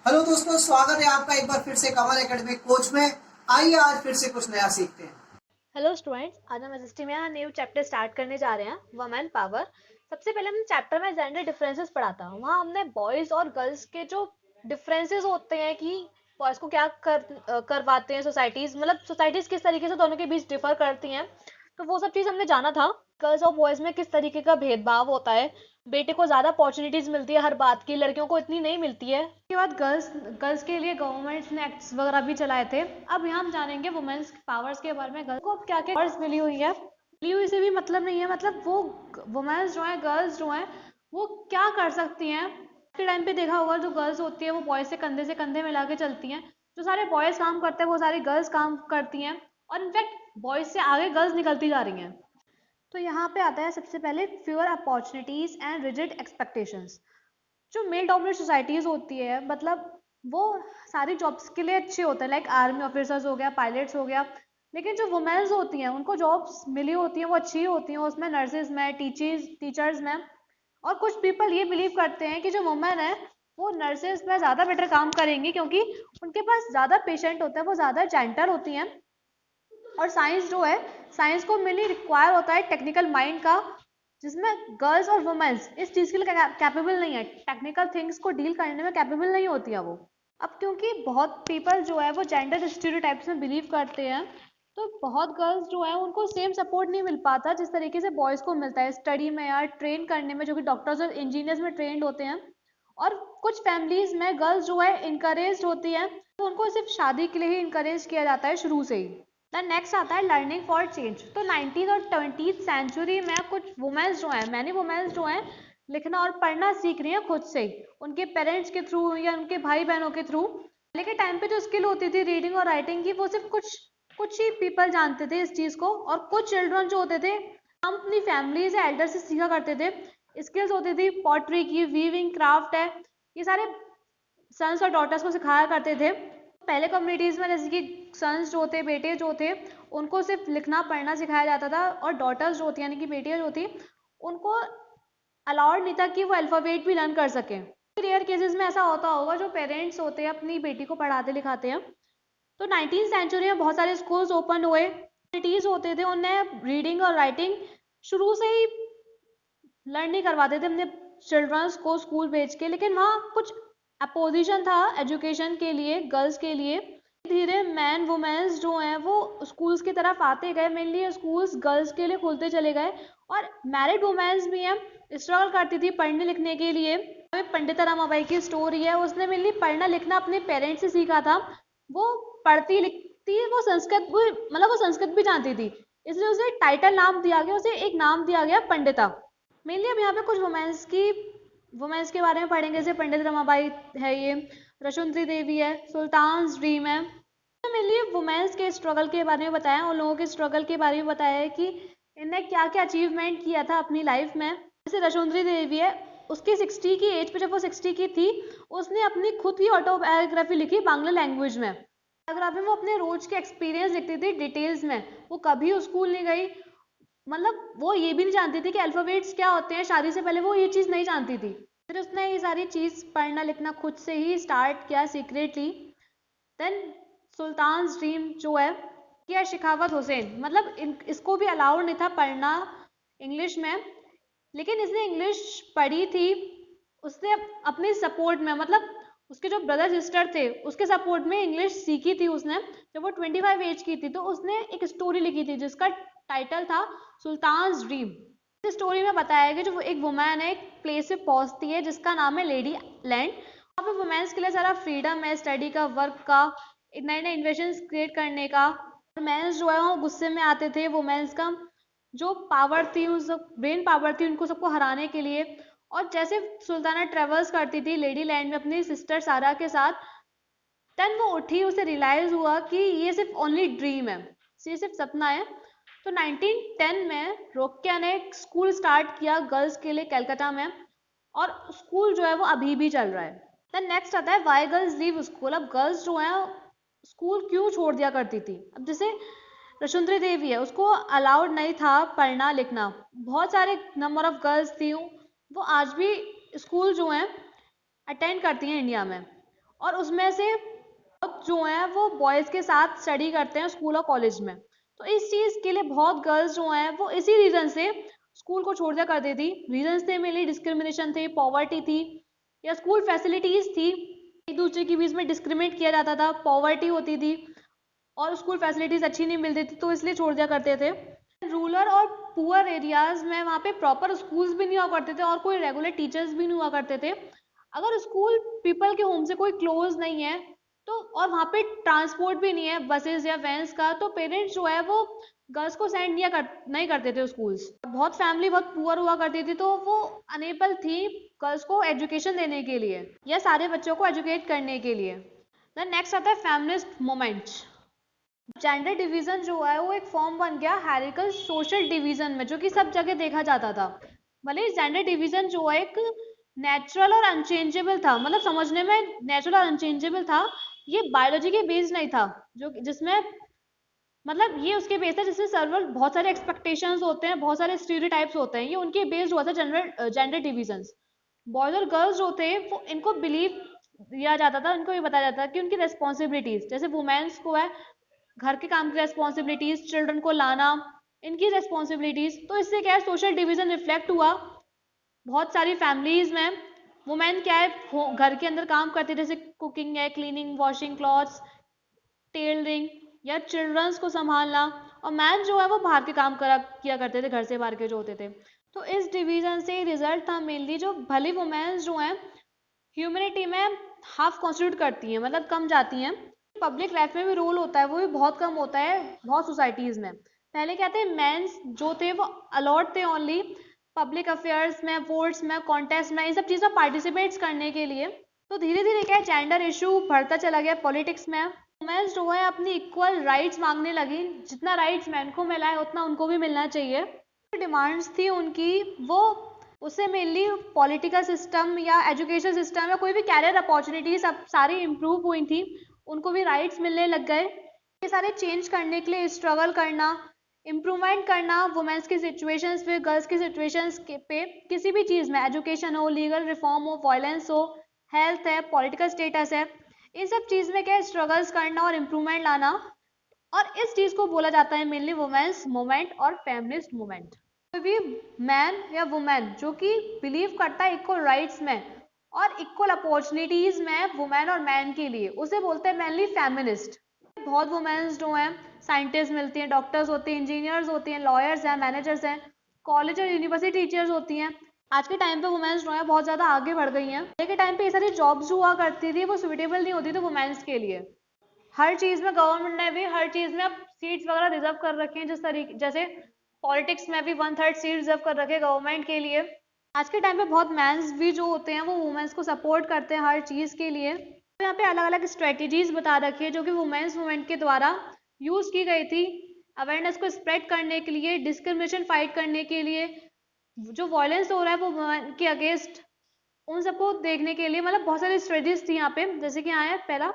Hello दोस्तों, स्वागत है आपका एक बार फिर से कमल एकेडमी कोच में। आइए आज फिर से कुछ नया सीखते हैं। हेलो स्टूडेंट्स, आज हम एसएसटी में न्यू चैप्टर स्टार्ट करने जा रहे हैं, वुमेन पावर। सबसे पहले हमने चैप्टर में जेंडर डिफरेंसेस पढ़ा था। वहाँ हमने बॉयज़ और गर्ल्स के जो डिफरेंसेस होते हैं कि बॉयज़ को क्या करवाते हैं सोसाइटीज़, मतलब सोसाइटीज़ किस तरीके से दोनों के बीच डिफर करती हैं, तो वो सब चीज़ हमने जाना था। गर्ल्स और बॉयज़ में किस तरीके का भेदभाव होता है, बेटे को ज़्यादा अपॉर्चुनिटीज़ मिलती है हर बात की, लड़कियों को इतनी नहीं मिलती है। उसके बाद गर्ल्स के लिए गवर्नमेंट ने एक्ट्स वगैरह भी चलाए थे। अब यहाँ हम जानेंगे वुमेन्स पावर्स के बारे में। गर्ल्स को अब क्या क्या पावर्स मिली हुई है, मिली हुई से भी मतलब नहीं है, मतलब वो वुमेन्स जो है, गर्ल्स जो है, वो क्या कर सकती हैं। के टाइम पे देखा होगा, जो गर्ल्स होती है वो बॉयज़ से कंधे मिला के चलती हैं। जो सारे बॉयज़ काम करते हैं वो सारी गर्ल्स काम करती हैं, और इनफैक्ट बॉयज़ से आगे गर्ल्स निकलती जा रही हैं। तो यहाँ पे आता है सबसे पहले fewer opportunities and rigid expectations. जो मेल डोमिनेटेड सोसाइटीज़ होती है, मतलब वो सारी जॉब्स के लिए अच्छे होते हैं, लाइक आर्मी ऑफिसर्स हो गया, पायलट्स हो गया। लेकिन जो वुमेन्स होती हैं उनको जॉब्स मिली होती हैं, वो अच्छी होती हैं, उसमें नर्सेज में, टीचर्स में। और कुछ पीपल ये बिलीव करते हैं कि जो वुमेन है वो नर्सेज में ज़्यादा बेटर काम करेंगी, क्योंकि उनके पास ज़्यादा पेशेंट होता है, वो ज़्यादा जेंटल होती हैं। और साइंस जो है, साइंस को मेनली रिक्वायर होता है टेक्निकल माइंड का, जिसमें गर्ल्स और वुमेन्स इस चीज़ के लिए कैपेबल नहीं है, टेक्निकल थिंग्स को डील करने में कैपेबल नहीं होती है वो। अब क्योंकि बहुत पीपल जो है वो जेंडर स्टीरियोटाइप्स में बिलीव करते हैं, तो बहुत गर्ल्स जो है उनको सेम सपोर्ट नहीं मिल पाता जिस तरीके से बॉयज़ को मिलता है स्टडी में या ट्रेन करने में, जो कि डॉक्टर्स और इंजीनियर्स में ट्रेंड होते हैं। और कुछ फैमिलीज में गर्ल्स जो है इनकरेज होती हैं, तो उनको सिर्फ शादी के लिए ही इनकरेज किया जाता है शुरू से ही। दैन नेक्स्ट आता है लर्निंग फॉर चेंज। तो 19th और 20th सेंचुरी में कुछ वुमेन्स जो हैं, मैनी वुमेन्स जो हैं, लिखना और पढ़ना सीख रही हैं खुद से ही, उनके पेरेंट्स के थ्रू या उनके भाई बहनों के थ्रू। पहले के टाइम पे जो स्किल होती थी रीडिंग और राइटिंग की, वो सिर्फ कुछ कुछ ही पीपल जानते थे इस चीज़ को, और कुछ चिल्ड्रन जो होते थे हम अपनी फैमिली से, एल्डर से सीखा करते थे। स्किल्स होती थी पॉटरी की, वीविंग, क्राफ्ट है, ये सारे सन्स और डॉटर्स को सिखाया करते थे। पहले कम्युनिटीज़ में जैसे कि सन्स जो थे, बेटे जो थे, उनको सिर्फ लिखना पढ़ना सिखाया जाता था, और डॉटर्स जो होती यानी कि बेटियां जो थी, उनको अलाउड नहीं था कि वो अल्फ़ाबेट भी लर्न कर सकें। रेयर केसेस में ऐसा होता होगा जो पेरेंट्स होते हैं अपनी बेटी को पढ़ाते लिखाते हैं। तो 19th सेंचुरी में बहुत सारे स्कूल्स ओपन हुए, सिटीज़ होते थे, उन्हें रीडिंग और राइटिंग शुरू से ही लर्न नहीं करवाते थे अपने चिल्ड्रंस को स्कूल भेज के। लेकिन वहाँ कुछ अपोजिशन था एजुकेशन के लिए, गर्ल्स के लिए। धीरे मैन वुमेन्स जो हैं वो स्कूल्स की तरफ आते गए, मेनली स्कूल्स गर्ल्स के लिए खुलते चले गए, और मैरिड वुमेन्स भी हैं, स्ट्रगल करती थी पढ़ने लिखने के लिए। पंडित रमाबाई की स्टोरी है, उसने मेनली पढ़ना लिखना अपने पेरेंट्स से सीखा था। वो पढ़ती लिखती, वो संस्कृत भी, मतलब वो संस्कृत भी जानती थी, इसलिए उसे टाइटल नाम दिया गया, उसे एक नाम दिया गया पंडिता। मेनली अब यहाँ पे कुछ वुमेन्स के बारे में पढ़ेंगे, जैसे पंडित रमाबाई है, ये रशुंधरी देवी है, सुल्तान्स ड्रीम है। तो मेनली वुमेन्स के स्ट्रगल के बारे में बताया, उन लोगों के स्ट्रगल के बारे में बताया है कि इन्हें क्या क्या अचीवमेंट किया था अपनी लाइफ में। जैसे रशुंधरी देवी है, उसकी 60 की एज पे, जब वो 60 की थी, उसने अपनी खुद की ऑटोबायोग्राफी लिखी बांग्ला लैंग्वेज में। बायोग्राफी में वो अपने रोज के एक्सपीरियंस लिखती थी डिटेल्स में। वो कभी स्कूल नहीं गई, मतलब वो ये भी नहीं जानती थी कि अल्फ़ाबेट्स क्या होते हैं, शादी से पहले वो ये चीज़ नहीं जानती थी। फिर उसने ये सारी चीज़ पढ़ना लिखना खुद से ही स्टार्ट किया सीक्रेटली। देन सुल्तान्स ड्रीम जो है, किया शिखावत हुसैन, मतलब इसको भी अलाउड नहीं था पढ़ना इंग्लिश में, लेकिन इसने इंग्लिश पढ़ी थी। उसने अपने सपोर्ट में, मतलब उसके जो ब्रदर सिस्टर थे उसके सपोर्ट में इंग्लिश सीखी थी उसने। जब वो 25 एज की थी तो उसने एक स्टोरी लिखी थी जिसका टाइटल था सुल्तान्स ड्रीम। इस स्टोरी में बताया गया, जो एक वुमेन है, एक प्लेस पे पहुंचती है जिसका नाम है लेडी लैंड। वहाँ पे वुमेन्स के लिए सारा फ्रीडम है, स्टडी का, वर्क का, नए नए इन्वेंशंस क्रिएट करने का। मेंस जो है वो गुस्से में आते थे, वुमेन्स का जो पावर थी, उस ब्रेन पावर थी, उनको सबको हराने के लिए। और जैसे सुल्ताना ट्रेवल्स करती थी लेडी लैंड में अपनी सिस्टर सारा के साथ, देन वो उठी, उसे रियलाइज हुआ कि ये सिर्फ ओनली ड्रीम है, ये सिर्फ सपना है। तो 1910 में रोक्या ने एक स्कूल स्टार्ट किया गर्ल्स के लिए कलकत्ता में, और स्कूल जो है वो अभी भी चल रहा है। देन नेक्स्ट आता है वाई गर्ल्स लीव स्कूल। अब गर्ल्स जो है स्कूल क्यों छोड़ दिया करती थी। अब जैसे रशुंधरी देवी है, उसको अलाउड नहीं था पढ़ना लिखना, बहुत सारे नंबर ऑफ गर्ल्स थी, वो आज भी स्कूल जो हैं अटेंड करती हैं इंडिया में। और उसमें से जो हैं वो बॉयज़ के साथ स्टडी करते हैं स्कूल और कॉलेज में। तो इस चीज़ के लिए बहुत गर्ल्स जो हैं वो इसी रीज़न से स्कूल को छोड़ दिया करती थी। रीजंस थे मेनली डिस्क्रिमिनेशन थे, पॉवर्टी थी या स्कूल फैसिलिटीज़ थी, एक दूसरे के बीच में डिस्क्रिमिनेट किया जाता था, पॉवर्टी होती थी और स्कूल फैसिलिटीज़ अच्छी नहीं मिलती थी, तो इसलिए छोड़ दिया करते थे। रूरल और पुअर एरियाज़ में वहाँ पे प्रॉपर स्कूल्स भी नहीं हुआ करते थे और कोई रेगुलर टीचर्स भी नहीं हुआ करते थे। अगर स्कूल पीपल के होम से कोई क्लोज नहीं है तो और वहाँ पे ट्रांसपोर्ट भी नहीं है बसेस या वैन्स का, तो पेरेंट्स जो है वो गर्ल्स को सेंड नहीं करते थे स्कूल्स। बहुत फैमिली बहुत पुअर हुआ करती थी तो वो अनेबल थी गर्ल्स को एजुकेशन देने के लिए या सारे बच्चों को एजुकेट करने के लिए। देन नेक्स्ट आता है फेमिनिस्ट मूवमेंट। जेंडर डिवीजन जो है वो एक फॉर्म बन गया हायरार्किकल सोशल डिवीजन में, जो कि सब जगह देखा जाता था। भले जेंडर डिवीजन जो है एक नेचुरल और अनचेंजेबल था, मतलब समझने में नेचुरल और अनचेंजेबल था, ये बायोलॉजी के बेस्ड नहीं था, जो जिसमें मतलब ये उसके बेस्ड था जिसमें सर्वर बहुत सारे एक्सपेक्टेशंस होते हैं, बहुत सारे स्टीरियोटाइप्स होते हैं, ये उनके बेस्ड हुआ था जेंडर डिवीजन्स। बॉयज और गर्ल्स जो थे वो इनको बिलीव दिया जाता था, इनको ये बताया जाता था कि उनकी रेस्पॉन्सिबिलिटीज, जैसे वुमेन्स को है घर के काम की रेस्पॉन्सिबिलिटीज, चिल्ड्रन को लाना, इनकी रेस्पॉन्सिबिलिटीज, तो इससे क्या है सोशल डिवीजन रिफ्लेक्ट हुआ। बहुत सारी फैमिलीज में वुमेन क्या है घर के अंदर काम करती है, जैसे कुकिंग है, क्लीनिंग, वॉशिंग क्लॉथ्स, टेलरिंग या चिल्ड्रंस को संभालना, और मैन जो है वो बाहर के काम किया करते थे, घर से बाहर के जो होते थे। तो इस डिवीजन से रिजल्ट था मेनली जो भले वुमेन्स जो हैं ह्यूमैनिटी में हाफ कॉन्स्टिट्यूट करती हैं, मतलब कम जाती हैं, पब्लिक लाइफ में भी रोल होता है वो भी बहुत कम होता है बहुत सोसाइटीज़ में। पहले क्या थे मेंस जो थे वो अलॉट थे ओनली पब्लिक अफेयर्स में, वोट्स में, कॉन्टेस्ट में, इन सब चीज़ में पार्टिसिपेट्स करने के लिए। तो धीरे धीरे क्या है जेंडर इशू बढ़ता चला गया पॉलिटिक्स में। वुमेन्स जो है अपनी इक्वल राइट्स मांगने लगी, जितना राइट्स मैन को मिला है उतना उनको भी मिलना चाहिए। डिमांड्स थी उनकी वो उससे मेनली पॉलिटिकल सिस्टम या एजुकेशन सिस्टम या कोई भी कैरियर अपॉर्चुनिटीज सब सारी इम्प्रूव हुई थी, उनको भी राइट्स मिलने लग गए। ये सारे चेंज करने के लिए स्ट्रगल करना, इम्प्रूवमेंट करना वुमेन्स की सिचुएशंस पे, गर्ल्स की सिचुएशंस पे, किसी भी चीज़ में, एजुकेशन हो, लीगल रिफॉर्म हो, वायलेंस हो, हेल्थ है, पॉलिटिकल स्टेटस है, इन सब चीज़ में क्या स्ट्रगल्स करना और इम्प्रूवमेंट लाना, और इस चीज़ को बोला जाता है मेनली वुमेन्स मूवमेंट और फेमिनिस्ट मूवमेंट। कोई भी मैन या वुमेन जो कि बिलीव करता है इक्वल राइट्स में और इक्वल अपॉर्चुनिटीज में वुमेन और मैन के लिए, उसे बोलते हैं मेनली फेमिनिस्ट। बहुत वुमेन्स जो हैं साइंटिस्ट मिलती हैं, डॉक्टर्स होती हैं, इंजीनियर्स होती हैं, लॉयर्स हैं, मैनेजर्स हैं, कॉलेज और यूनिवर्सिटी टीचर्स होती हैं। आज के टाइम पे वुमेन्स जो है बहुत ज़्यादा आगे बढ़ गई हैं। पहले के टाइम पे ये सारी जॉब्स जो हुआ करती थी वो सुटेबल नहीं होती थी वुमेन्स के लिए। हर चीज़ में गवर्नमेंट ने भी हर चीज़ में अब सीट्स वगैरह रिजर्व कर रखे हैं, जिस तरीके जैसे पॉलिटिक्स में भी 1/3 सीट रिजर्व कर रखे गवर्नमेंट के लिए। आज के टाइम पे बहुत मैंस भी जो होते हैं वो वुमेन्स को सपोर्ट करते हैं हर चीज़ के लिए। तो यहाँ पे अलग अलग स्ट्रेटेजीज बता रखी है जो कि वुमेन्स मूवमेंट के द्वारा यूज़ की गई थी अवेयरनेस को स्प्रेड करने के लिए, डिस्क्रिमिनेशन फाइट करने के लिए, जो वायलेंस हो रहा है वो वुमेन के अगेंस्ट, उन सबको देखने के लिए, मतलब बहुत सारी स्ट्रेटेजीज थी यहाँ पे। जैसे कि यहाँ है पहला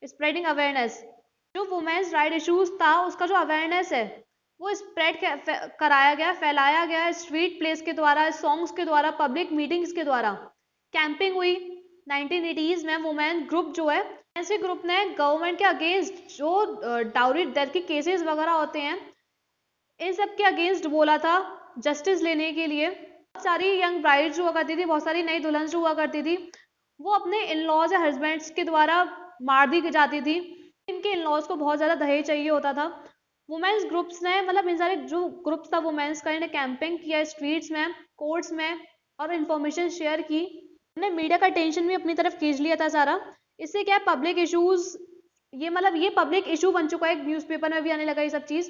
स्प्रेडिंग अवेयरनेस, जो वुमेन्स राइट इश्यूज था उसका जो अवेयरनेस है वो स्प्रेड कराया गया, फैलाया गया स्ट्रीट प्लेस के द्वारा, सॉन्ग्स के द्वारा, पब्लिक मीटिंग्स के द्वारा, कैंपिंग हुई 1980s में। वुमेन ग्रुप जो है ऐसे ग्रुप ने गवर्नमेंट के अगेंस्ट जो डाउरी डेथ के केसेस वगैरह होते हैं इन सब के अगेंस्ट बोला था जस्टिस लेने के लिए। बहुत सारी यंग ब्राइड्स हुआ करती थी, बहुत सारी नई दुल्हन जो हुआ करती थी वो अपने इन लॉज या हस्बैंड्स के द्वारा मार दी जाती थी। इनके इन लॉज को बहुत ज़्यादा दहेज चाहिए होता था। वुमेन्स ग्रुप्स ने, मतलब इन सारे जो ग्रुप्स था वुमेन्स का, इन्हें कैंपिंग किया स्ट्रीट्स में, कोर्ट्स में, और इन्फॉर्मेशन शेयर की। उन्हें मीडिया का टेंशन भी अपनी तरफ खींच लिया था सारा। इससे क्या है पब्लिक इशूज़, ये मतलब ये पब्लिक इशू बन चुका है, न्यूज़पेपर में भी आने लगा ये सब चीज़।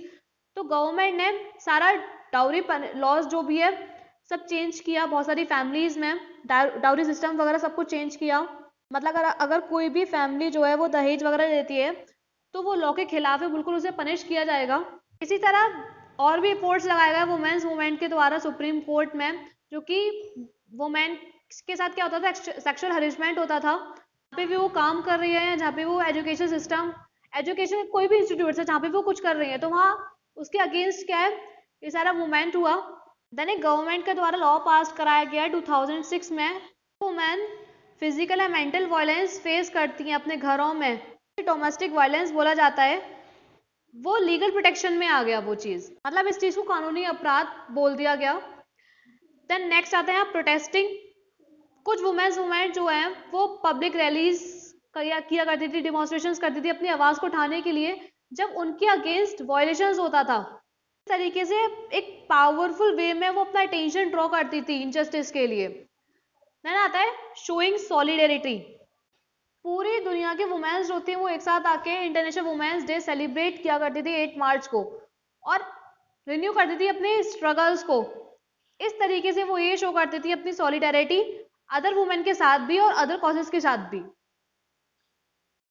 तो गवर्नमेंट ने सारा डाउरी लॉज जो भी है सब चेंज किया, बहुत सारी फैमिलीज में डाउरी सिस्टम वगैरह सब कुछ चेंज किया। मतलब अगर कोई भी फैमिली जो है वो दहेज वगैरह देती है तो वो लॉ के खिलाफ है, बिल्कुल उसे पनिश किया जाएगा। इसी तरह और भी एफर्ट्स लगाए गए वुमेन्स मूवमेंट के द्वारा सुप्रीम कोर्ट में, जो कि वुमेन के साथ क्या होता था सेक्सुअल हरेसमेंट होता था, जहाँ पे भी वो काम कर रही है, जहाँ पे वो एजुकेशन सिस्टम, एजुकेशन कोई भी इंस्टीट्यूट है जहाँ पे वो कुछ कर रही है तो वहाँ उसके अगेंस्ट क्या है ये सारा मूवमेंट हुआ। देन एक गवर्नमेंट के द्वारा लॉ पास कराया गया 2006 में, वुमेन फिजिकल या मेंटल वायलेंस फेस करती हैं अपने घरों में, डोमेस्टिक वायलेंस बोला जाता है, वो लीगल प्रोटेक्शन में आ गया वो चीज, मतलब इस चीज को कानूनी अपराध बोल दिया गया। देन नेक्स्ट आते हैं प्रोटेस्टिंग। कुछ वुमेन जो हैं वो पब्लिक रैलीज किया करती थी, डिमॉन्स्ट्रेशंस करती थी अपनी आवाज को उठाने के लिए जब उनके अगेंस्ट वायलेशंस होता था। इस तरीके से एक पावरफुल वे में वो अपना अटेंशन ड्रॉ करती थी इनजस्टिस के लिए। देन आता है शोइंग सॉलिडेरिटी। पूरी दुनिया के वुमेन्स जो थी वो एक साथ आके इंटरनेशनल वुमेन्स डे सेलिब्रेट किया करती थी 8 मार्च को, और रिन्यू करती थी अपने स्ट्रगल्स को। इस तरीके से वो ये शो करती थी अपनी सॉलिडेरिटी अदर वुमेन के साथ भी और अदर कॉजेस के साथ भी।